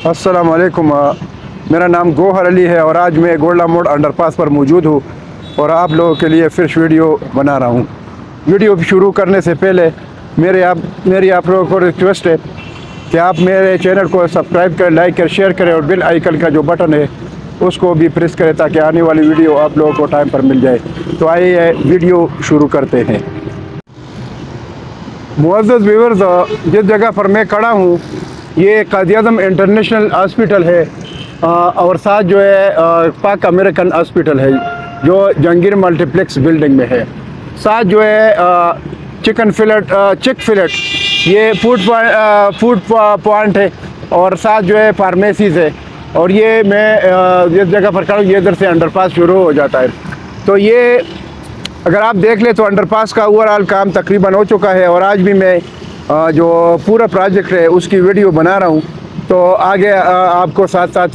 अस्सलाम वालेकुम। मेरा नाम गौहर अली है और आज मैं गोल्डा मोड़ अंडरपास पर मौजूद हूँ और आप लोगों के लिए फिर वीडियो बना रहा हूँ। वीडियो शुरू करने से पहले मेरी आप लोगों को रिक्वेस्ट है कि आप मेरे चैनल को सब्सक्राइब करें, लाइक करें, शेयर करें और बेल आइकन का जो बटन है उसको भी प्रेस करें ताकि आने वाली वीडियो आप लोगों को टाइम पर मिल जाए। तो आइए वीडियो शुरू करते हैं। मुअज़्ज़ज़ व्यूअर्स, जिस जगह पर मैं खड़ा हूँ ये कायद-ए-आज़म इंटरनेशनल हॉस्पिटल है और साथ जो है पाक अमेरिकन हॉस्पिटल है जो जहांगीर मल्टीप्लेक्स बिल्डिंग में है। साथ जो है चिक फिलेट ये फूड पॉइंट है और साथ जो है फार्मेसीज़ है। और ये मैं जिस जगह पर खड़ा हूँ ये इधर से अंडरपास शुरू हो जाता है। तो ये अगर आप देख ले तो अंडरपास का ओवरऑल काम तकरीबन हो चुका है और आज भी मैं जो पूरा प्रोजेक्ट है उसकी वीडियो बना रहा हूँ। तो आगे आपको साथ साथ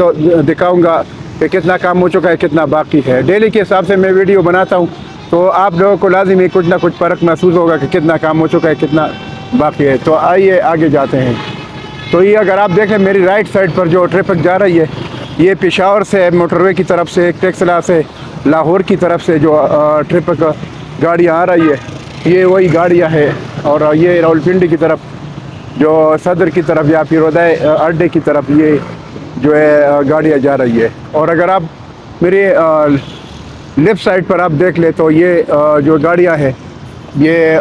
दिखाऊंगा कि कितना काम हो चुका है, कितना बाकी है। डेली के हिसाब से मैं वीडियो बनाता हूँ तो आप लोगों को लाजिमी कुछ ना कुछ फ़र्क महसूस होगा कि कितना काम हो चुका है, कितना बाकी है। तो आइए आगे जाते हैं। तो ये अगर आप देखें मेरी राइट साइड पर जो ट्रैफिक जा रही है ये पेशावर से मोटरवे की तरफ से, टेक्सला से, लाहौर की तरफ से जो ट्रैफिक गाड़ियाँ आ रही है ये वही गाड़ियाँ हैं। और ये रावलपिंडी की तरफ जो सदर की तरफ या फिर उदय अड्डे की तरफ ये जो है गाड़ियाँ जा रही है। और अगर आप मेरे लेफ़्ट साइड पर आप देख ले तो ये जो गाड़ियाँ हैं ये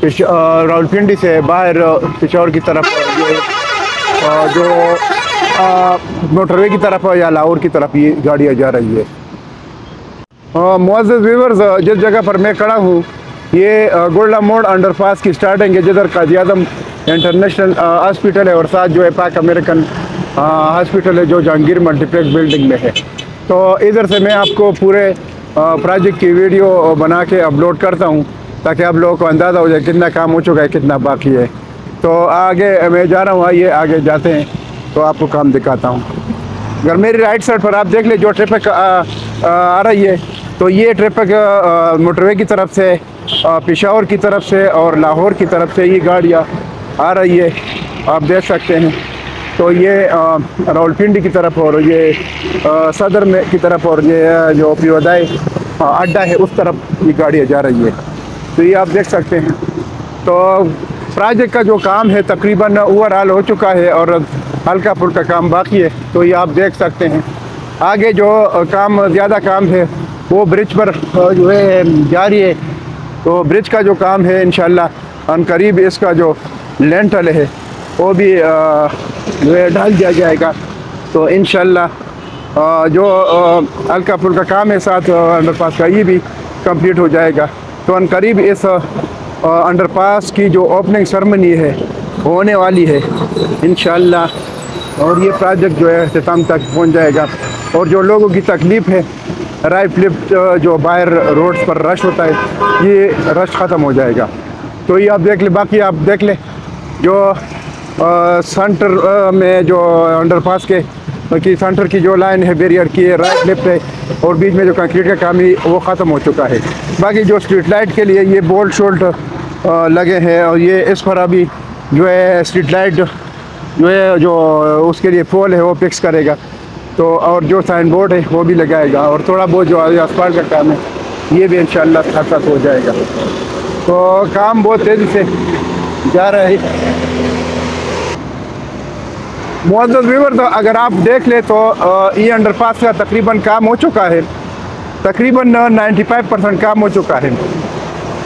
रावलपिंडी से बाहर पेशावर की तरफ ये जो मोटरवे की तरफ या लाहौर की तरफ ये गाड़ियाँ जा रही है। मुअज़्ज़ज़ व्यूअर्स, जिस जगह पर मैं खड़ा हूँ ये गोल्डा मोड़ अंडरपास की स्टार्टिंग है जिधर कायद-ए-आज़म इंटरनेशनल हॉस्पिटल है और साथ जो है पाक अमेरिकन हॉस्पिटल है जो जहांगीर मल्टीप्लेक्स बिल्डिंग में है। तो इधर से मैं आपको पूरे प्रोजेक्ट की वीडियो बना के अपलोड करता हूँ ताकि आप लोगों को अंदाज़ा हो जाए कितना काम हो चुका है, कितना बाकी है। तो आगे मैं जा रहा हूँ, आइए आगे जाते हैं तो आपको काम दिखाता हूँ। अगर मेरी राइट साइड पर आप देख ले जो ट्रैफिक आ रही है तो ये ट्रैफिक मोटरवे की तरफ से, पेशावर की तरफ से और लाहौर की तरफ से ये गाड़ियाँ आ रही है, आप देख सकते हैं। तो ये रावलपिंडी की तरफ और ये सदर में की तरफ और ये जो पियोदाई अड्डा है उस तरफ ये गाड़ियाँ जा रही है। तो ये आप देख सकते हैं। तो प्रोजेक्ट का जो काम है तकरीबन ओवरऑल हो चुका है और हल्का फुल्का काम बाकी है। तो ये आप देख सकते हैं। आगे जो काम ज़्यादा काम है वो ब्रिज पर जो है जारी है। तो ब्रिज का जो काम है इंशाल्लाह अनकरीब इसका जो लेंटल है वो भी जो है डाल दिया जाएगा। तो इंशाल्लाह जो हल्का फुल्का काम है साथ अंडरपास का ये भी कंप्लीट हो जाएगा। तो अनकरीब इस अंडरपास की जो ओपनिंग सेरेमनी है होने वाली है इंशाल्लाह। और ये प्रोजेक्ट जो है अख्ताम तक पहुंच जाएगा और जो लोगों की तकलीफ़ है राइट लिफ्ट जो बाहर रोड्स पर रश होता है ये रश ख़त्म हो जाएगा। तो ये आप देख ले, बाकी आप देख ले जो सेंटर में जो अंडरपास के की सेंटर की जो लाइन है बैरियर की राइट लेफ्ट है और बीच में जो कंक्रीट का काम है वो ख़त्म हो चुका है। बाकी जो स्ट्रीट लाइट के लिए ये बोल्ट शोल्ट लगे हैं और ये इस पर अभी जो है स्ट्रीट लाइट जो है जो उसके लिए पोल है वो फिक्स करेगा। तो और जो साइन बोर्ड है वो भी लगाएगा और थोड़ा बहुत जो आसपास का काम है ये भी इंशाल्लाह साथ साथ हो जाएगा। तो काम बहुत तेज़ी से जा रहा है। मुअज़्ज़ज़ व्यूअर्स, तो अगर आप देख ले तो ये अंडरपास का तकरीबन काम हो चुका है, तकरीबन 95% काम हो चुका है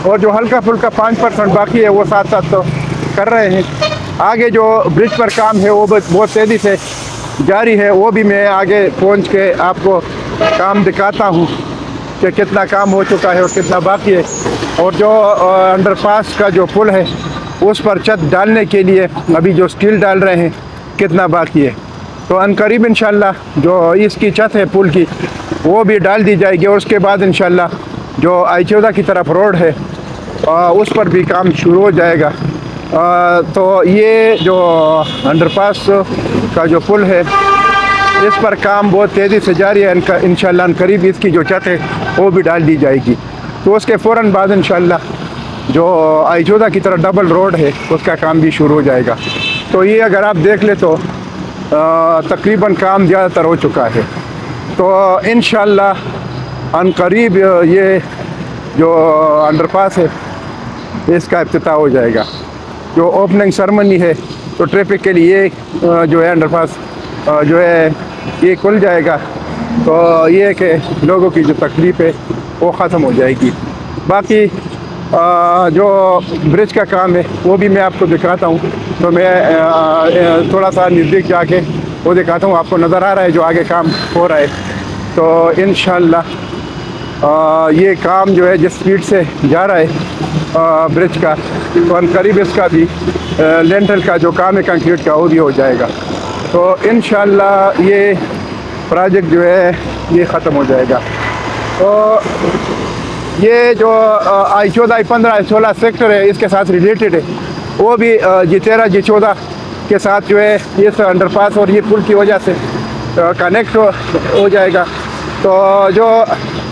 और जो हल्का फुल्का 5% बाकी है वो साथ साथ तो कर रहे हैं। आगे जो ब्रिज पर काम है वो बहुत तेज़ी से जारी है, वो भी मैं आगे पहुंच के आपको काम दिखाता हूं कि कितना काम हो चुका है और कितना बाकी है। और जो अंडरपास का जो पुल है उस पर छत डालने के लिए अभी जो स्टील डाल रहे हैं कितना बाकी है। तो अनकरीब इंशाल्लाह जो इसकी छत है पुल की वो भी डाल दी जाएगी और उसके बाद इंशाल्लाह जो I-14 की तरफ रोड है उस पर भी काम शुरू हो जाएगा। तो ये जो अंडरपास का जो पुल है इस पर काम बहुत तेज़ी से जारी है। इंशाल्लाह करीब इसकी जो छत है वो भी डाल दी जाएगी। तो उसके फ़ौरन बाद इंशाल्लाह जो I-14 की तरफ डबल रोड है उसका काम भी शुरू हो जाएगा। तो ये अगर आप देख ले तो तकरीबन काम ज़्यादातर हो चुका है। तो इंशाअल्लाह अनकरीब ये जो अंडरपास है इसका इफ्तिताह हो जाएगा। जो ओपनिंग सेरेमनी है तो ट्रैफिक के लिए जो है अंडरपास जो है ये खुल जाएगा। तो ये है कि लोगों की जो तकलीफ़ है वो ख़त्म हो जाएगी। बाकी जो ब्रिज का काम है वो भी मैं आपको दिखाता हूँ। तो मैं थोड़ा सा नज़दीक जाके वो दिखाता हूँ। आपको नज़र आ रहा है जो आगे काम हो रहा है। तो इंशाअल्लाह ये काम जो है जिस स्पीड से जा रहा है ब्रिज का, तो अनकरीब इसका भी लेंटल का जो काम है कंक्रीट का वो भी हो जाएगा। तो इंशाअल्लाह ये प्रोजेक्ट जो है ये ख़त्म हो जाएगा। तो ये जो I14, I15, I16 सेक्टर है इसके साथ रिलेटेड है, वो भी G13, G14 के साथ जो है इस अंडरपास और ये पुल की वजह से कनेक्ट हो जाएगा। तो जो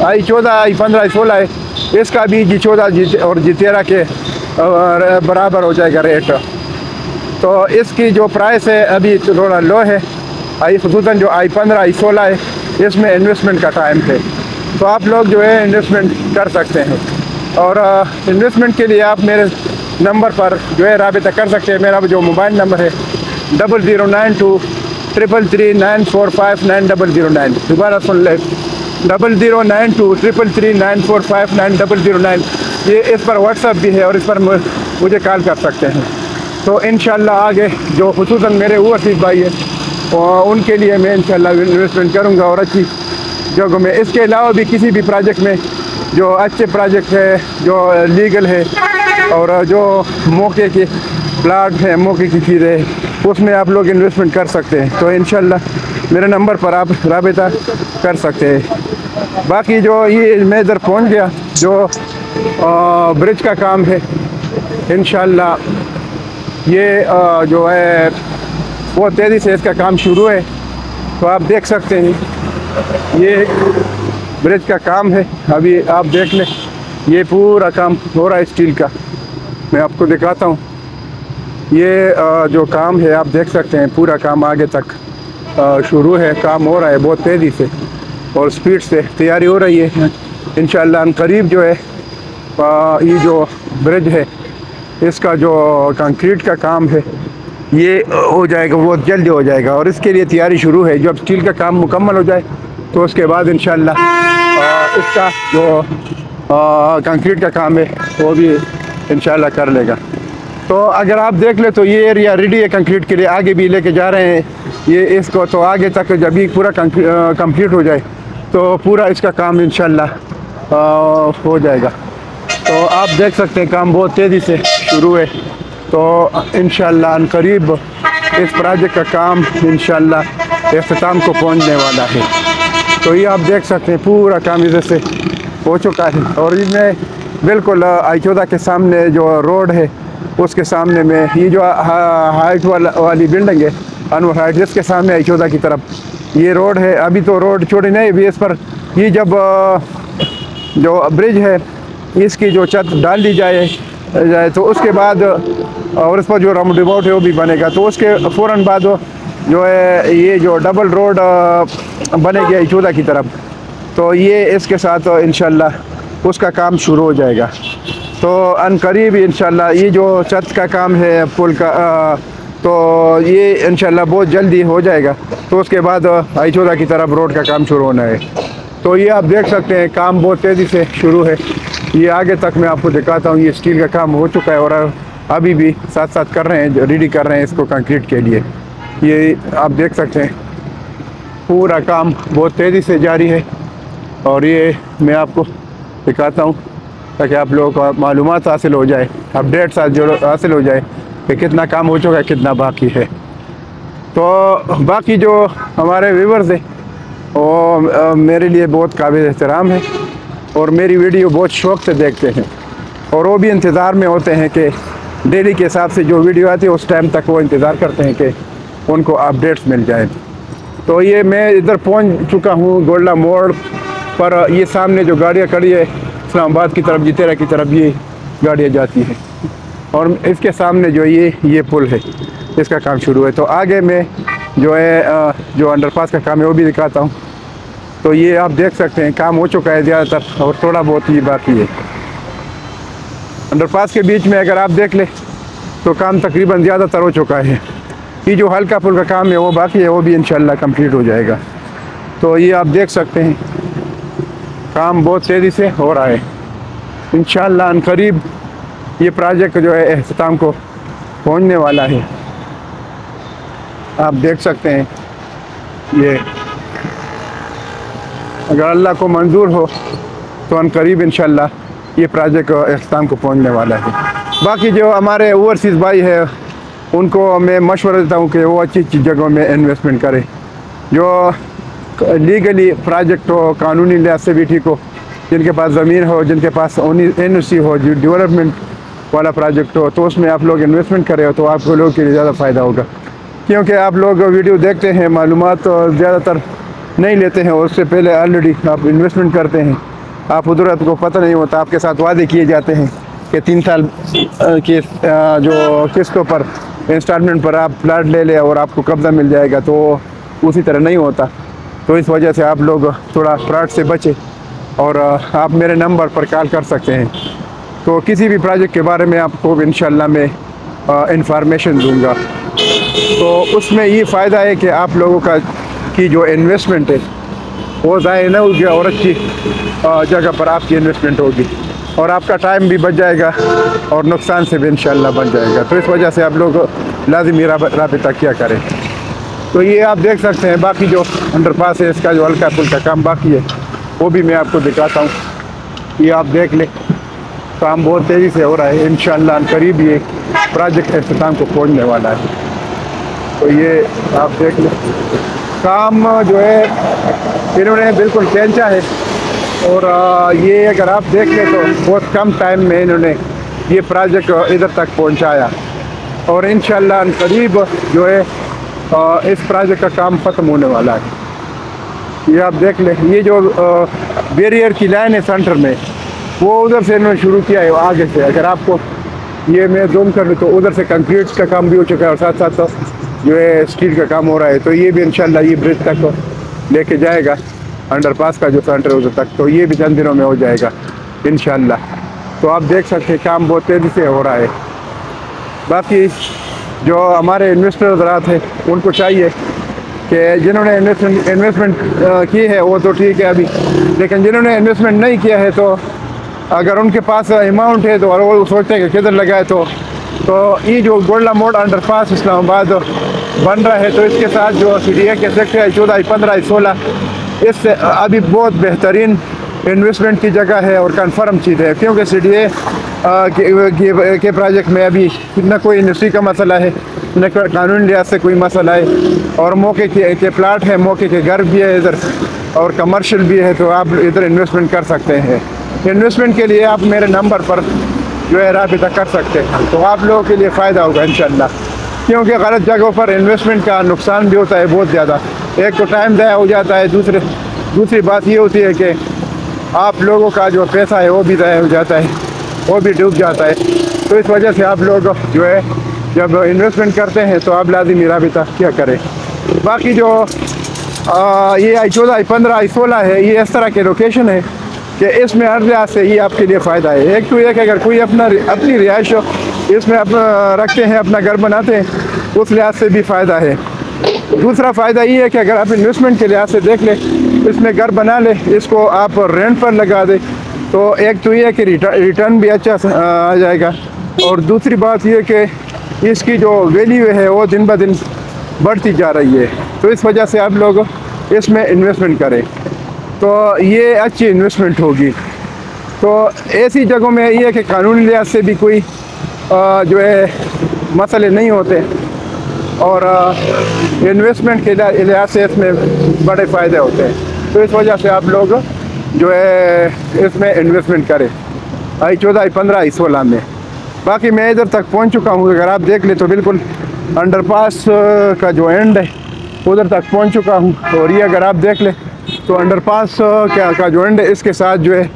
I14, I15, I16 है इसका भी G14 और G13 के बराबर हो जाएगा रेट। तो इसकी जो प्राइस है अभी थोड़ा लो है। ख़ुसूसन जो I15, I16 है इसमें इन्वेस्टमेंट का टाइम है। तो आप लोग जो है इन्वेस्टमेंट कर सकते हैं और इन्वेस्टमेंट के लिए आप मेरे नंबर पर जो है राबिता कर सकते हैं। मेरा जो मोबाइल नंबर है 0092 333 945 9009। दोबारा सुन ले 0092 333 945 9009। ये इस पर व्हाट्सअप भी है और इस पर मुझे कॉल कर सकते हैं। तो इंशाल्लाह आगे जो ख़ुसूसन मेरे ओवरसीज़ भाई है उनके लिए मैं इंशाल्लाह इन्वेस्टमेंट करूँगा और अच्छी जगहों में। इसके अलावा भी किसी भी प्रोजेक्ट में जो अच्छे प्रोजेक्ट है, जो लीगल है और जो मौके के प्लाट है, मौके की चीज़ें, उसमें आप लोग इन्वेस्टमेंट कर सकते हैं। तो इंशाल्लाह मेरे नंबर पर आप राबिता कर सकते हैं। बाकी जो ये मैं इधर पहुँच गया जो ब्रिज का काम है, इंशाल्लाह ये जो है वो तेज़ी से इसका काम शुरू है। तो आप देख सकते हैं ये ब्रिज का काम है। अभी आप देख लें ये पूरा काम हो रहा है स्टील का। मैं आपको दिखाता हूँ ये जो काम है आप देख सकते हैं पूरा काम आगे तक शुरू है। काम हो रहा है बहुत तेज़ी से और स्पीड से तैयारी हो रही है। इंशाअल्लाह अनकरीब जो है ये जो ब्रिज है इसका जो कंक्रीट का काम है ये हो जाएगा, बहुत जल्दी हो जाएगा और इसके लिए तैयारी शुरू है। जब स्टील का काम मुकम्मल हो जाए तो उसके बाद इंशाअल्लाह इसका जो कंक्रीट का काम है वो भी इंशाअल्लाह कर लेगा। तो अगर आप देख ले तो ये एरिया रेडी है कंक्रीट के लिए। आगे भी लेके जा रहे हैं ये इसको। तो आगे तक जब ये पूरा कंप्लीट हो जाए तो पूरा इसका काम इंशाअल्लाह हो जाएगा। तो आप देख सकते हैं काम बहुत तेज़ी से शुरू है। तो इंशाअल्लाह अनकरीब इस प्रोजेक्ट का काम इंशाअल्लाह इख्तिताम को पहुंचने वाला है। तो ये आप देख सकते हैं पूरा काम इधर से हो चुका है और इसमें बिल्कुल I14 के सामने जो रोड है उसके सामने में ये जो हाइट वाली बिल्डिंग है अनवर हाइट, जिसके सामने I14 की तरफ ये रोड है। अभी तो रोड छोड़ी नहीं अभी इस पर ये जब जो ब्रिज है इसकी जो छत डाल दी जाए तो उसके बाद और इस पर जो राउंड अबाउट है वो भी बनेगा। तो उसके फ़ौरन बाद जो है ये जो डबल रोड बनेगी I14 की तरफ। तो ये इसके साथ इंशाअल्लाह उसका काम शुरू हो जाएगा। तो अनकरीब इंशाअल्लाह ये जो छत का काम है पुल का तो ये इंशाअल्लाह बहुत जल्दी हो जाएगा। तो उसके बाद I14 की तरफ रोड का काम शुरू होना है। तो ये आप देख सकते हैं काम बहुत तेज़ी से शुरू है। ये आगे तक मैं आपको दिखाता हूँ। ये स्टील का काम हो चुका है और अभी भी साथ साथ कर रहे हैं, रेडी कर रहे हैं इसको कंक्रीट के लिए। ये आप देख सकते हैं पूरा काम बहुत तेज़ी से जारी है और ये मैं आपको दिखाता हूँ ताकि आप लोगों को मालूमात हासिल हो जाए, अपडेट्स हासिल हो जाए कि कितना काम हो चुका है, कितना बाकी है। तो बाकी जो हमारे व्यूवर्स हैं वो मेरे लिए बहुत काबिल एहतराम है और मेरी वीडियो बहुत शौक़ से देखते हैं और वो भी इंतज़ार में होते हैं कि डेली के हिसाब से जो वीडियो आती है उस टाइम तक वो इंतज़ार करते हैं कि उनको अपडेट्स मिल जाए। तो ये मैं इधर पहुंच चुका हूँ गोल्डा मोड़ पर। ये सामने जो गाड़ियाँ खड़ी है इस्लामाबाद की तरफ, G13 की तरफ ये गाड़ियाँ जाती हैं और इसके सामने जो ये पुल है इसका काम शुरू है। तो आगे में जो है जो अंडरपास का काम है वो भी दिखाता हूँ। तो ये आप देख सकते हैं काम हो चुका है ज़्यादातर और थोड़ा बहुत ही बाकी है। अंडरपास के बीच में अगर आप देख लें तो काम तकरीबन ज़्यादातर हो चुका है। ये जो हल्का फुल्का काम है वो बाकी है, वो भी इंशाल्लाह कंप्लीट हो जाएगा। तो ये आप देख सकते हैं काम बहुत तेज़ी से हो रहा है। इंशाल्लाह अनकरीब ये प्रोजेक्ट जो है इख्तिताम को पहुंचने वाला है। आप देख सकते हैं ये अगर अल्लाह को मंजूर हो तो अनकरीब इंशाल्लाह ये प्रोजेक्ट इख्तिताम को पहुंचने वाला है। बाकी जो हमारे ओवरसीज़ भाई है उनको मैं मशवरा देता हूँ कि वो अच्छी अच्छी जगहों में इन्वेस्टमेंट करें, जो लीगली प्रोजेक्ट हो, कानूनी लिहाज से भी ठीक हो, जिनके पास ज़मीन हो, जिनके पास NOC हो, जो डेवलपमेंट वाला प्रोजेक्ट हो, तो उसमें आप लोग इन्वेस्टमेंट करें तो आप लोगों के लिए ज़्यादा फ़ायदा होगा। क्योंकि आप लोग वीडियो देखते हैं, मालूमात ज़्यादातर नहीं लेते हैं और उससे पहले ऑलरेडी आप इन्वेस्टमेंट करते हैं, आप उधर आपको पता नहीं होता, आपके साथ वादे किए जाते हैं कि 3 साल के जो किस्तों पर इंस्टॉलमेंट पर आप प्लाट ले लें और आपको कब्ज़ा मिल जाएगा, तो उसी तरह नहीं होता। तो इस वजह से आप लोग थोड़ा फ्रॉड से बचें और आप मेरे नंबर पर कॉल कर सकते हैं। तो किसी भी प्रोजेक्ट के बारे में आपको इंशाल्लाह मैं इंफॉर्मेशन दूंगा। तो उसमें ये फ़ायदा है कि आप लोगों का की जो इन्वेस्टमेंट है वो ज़ाया ना होगी और अच्छी जगह पर आपकी इन्वेस्टमेंट होगी और आपका टाइम भी बच जाएगा और नुकसान से भी इंशाल्लाह बच जाएगा। तो इस वजह से आप लोग लाज़िमी राबिता किया करें। तो ये आप देख सकते हैं बाकी जो अंडरपास है इसका जो हल्का फुल्का काम बाकी है वो भी मैं आपको दिखाता हूँ। ये आप देख लें काम बहुत तेज़ी से हो रहा है। इंशाल्लाह करीब ये प्रोजेक्ट इख्तिताम को पहुँचने वाला है। तो ये आप देख लें काम जो है इन्होंने बिल्कुल खींचा है और ये अगर आप देख लें तो बहुत कम टाइम में इन्होंने ये प्रोजेक्ट इधर तक पहुंचाया और इंशाल्लाह करीब जो है इस प्रोजेक्ट का काम ख़त्म होने वाला है। ये आप देख लें ये जो बैरियर की लाइन है सेंटर में वो उधर से इन्होंने शुरू किया है आगे से। अगर आपको ये मैं जूम कर लूँ तो उधर से कंक्रीट का काम भी हो चुका है और साथ साथ तो जो है स्टील का काम हो रहा है। तो ये भी इंशाल्लाह ये ब्रिज तक लेके जाएगा अंडरपास का जो सेंटर है उधर तक, तो ये भी चंद दिनों में हो जाएगा इंशाल्लाह। तो आप देख सकते हैं काम बहुत तेज़ी से हो रहा है। बाकी जो हमारे इन्वेस्टर हज़रात हैं उनको चाहिए कि जिन्होंने इन्वेस्टमेंट की है वो तो ठीक है अभी, लेकिन जिन्होंने इन्वेस्टमेंट नहीं किया है तो अगर उनके पास अमाउंट है तो और वो सोचते हैं कि किधर लगाए तो ये जो गोल्डा मोड़ अंडरपास इस्लामाबाद बन रहा है तो इसके साथ जो CDA के सेक्टर 14, 15, 16 इससे अभी बहुत बेहतरीन इन्वेस्टमेंट की जगह है और कंफर्म चीज़ है। क्योंकि CDA के प्रोजेक्ट में अभी न कोई इंडस्ट्री का मसला है, न कानूनी लिहाज से कोई मसला है और मौके के प्लाट है, मौके के घर भी है इधर और कमर्शियल भी है, तो आप इधर इन्वेस्टमेंट कर सकते हैं। इन्वेस्टमेंट के लिए आप मेरे नंबर पर जो है राबिता कर सकते हैं, तो आप लोगों के लिए फ़ायदा होगा इंशाल्लाह। क्योंकि गलत जगहों पर इन्वेस्टमेंट का नुकसान भी होता है बहुत ज़्यादा। एक तो टाइम ज़ाया हो जाता है, दूसरी बात ये होती है कि आप लोगों का जो पैसा है वो भी ज़ाया हो जाता है, वो भी डूब जाता है। तो इस वजह से आप लोग जो है जब इन्वेस्टमेंट करते हैं तो आप लाज़िमी राबिता क्या करें। बाकी जो ये 14, 15, 16 है ये इस तरह के लोकेशन है कि इसमें हर लिहाज से ही आपके लिए फ़ायदा है। एक तो ये कि अगर कोई अपनी रिहाइश इसमें रखते हैं, अपना घर बनाते हैं, उस लिहाज से भी फ़ायदा है। दूसरा फ़ायदा ये है कि अगर आप इन्वेस्टमेंट के लिहाज से देख लें, इसमें घर बना लें, इसको आप रेंट पर लगा दें, तो एक तो ये है कि रिटर्न भी अच्छा आ जाएगा और दूसरी बात ये कि इसकी जो वैल्यू है वो दिन ब दिन बढ़ती जा रही है। तो इस वजह से आप लोग इसमें इन्वेस्टमेंट करें तो ये अच्छी इन्वेस्टमेंट होगी। तो ऐसी जगहों में ये है कि कानूनी लिहाज से भी कोई जो है मसले नहीं होते और इन्वेस्टमेंट के लिहाज से इसमें बड़े फ़ायदे होते हैं। तो इस वजह से आप लोग जो है इसमें इन्वेस्टमेंट करें 14, 15, 16 में। बाकी मैं इधर तक पहुंच चुका हूं, अगर आप देख ले तो बिल्कुल अंडरपास का जो एंड है उधर तक पहुंच चुका हूं। और ये अगर आप देख ले तो अंडरपास का जो एंड है इसके साथ जो है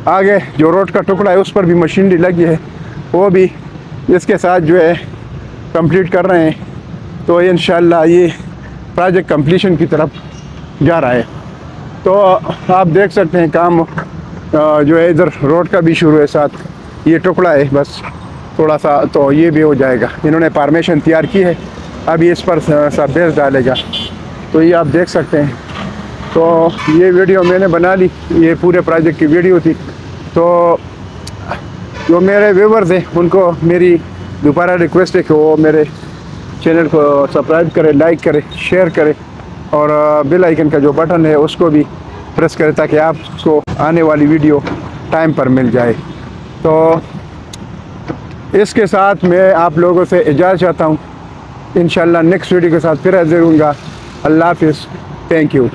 आगे जो रोड का टुकड़ा है उस पर भी मशीनरी लगी है, वो भी इसके साथ जो है कंप्लीट कर रहे हैं। तो इंशाल्लाह ये प्रोजेक्ट कंप्लीशन की तरफ जा रहा है। तो आप देख सकते हैं काम जो है इधर रोड का भी शुरू है, साथ ये टुकड़ा है बस थोड़ा सा, तो ये भी हो जाएगा। इन्होंने फॉर्मेशन तैयार की है, अभी इस पर सब बेस डालेगा। तो ये आप देख सकते हैं। तो ये वीडियो मैंने बना ली, ये पूरे प्रोजेक्ट की वीडियो थी। तो जो मेरे व्यूवर्स हैं उनको मेरी दोबारा रिक्वेस्ट है कि वो मेरे चैनल को सब्सक्राइब करें, लाइक करें, शेयर करें और बेल आइकन का जो बटन है उसको भी प्रेस करें ताकि आपको आने वाली वीडियो टाइम पर मिल जाए। तो इसके साथ मैं आप लोगों से इजाज़त चाहता हूँ। इंशाल्लाह नेक्स्ट वीडियो के साथ फिर हाजिर होऊंगा। अल्लाह हाफिज़, थैंक यू।